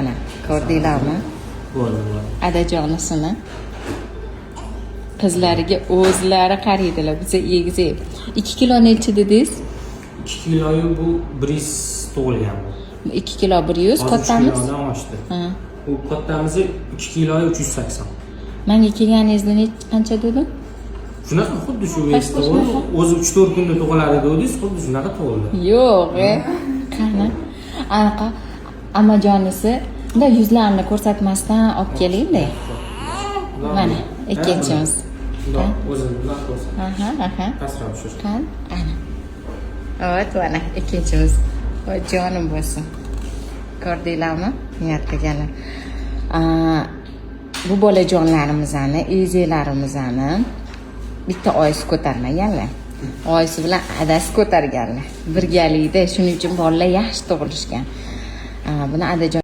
qani. Ko'rdinglarmi? Bo'ldi. Adajonisini qizlariga o'zlari qaraydilar. Biza egizib. 2 kilo necha dedingiz? 2 kiloyu bu 100 tug'ilgan bu. 2 kilo 100, kattamiz? 3 kilodan oshdi. Ha. Bu kattamizi 3 kiloyu 380. Menga kelganingizda qancha dedim? Shunaqa xuddi shu vazda o'zi 3-4 kunda tug'iladi dedingiz, xuddi shunaqa tug'ildi. Yo'q, qani. Anaqa amajonisi da yuzlarini ko'rsatmasdan olib keling-da. Mana ikkinchimiz. O'zini bilan ko'rsat. Aha. Pastroq shu. Qani? Ana. Evet, mana ikkinchimiz. Voy jonim bo'lsin. Ko'rdinglarmi? Niyat qilganlar. Bu bolajonlarimizni, ezeklarimizni bitta oyisi ko'tarmaganlar. Oyisi bilan adasi ko'targanlar. Birgalikda, shuning uchun bolalar yaxshi tug'ilishgan. Buni adajon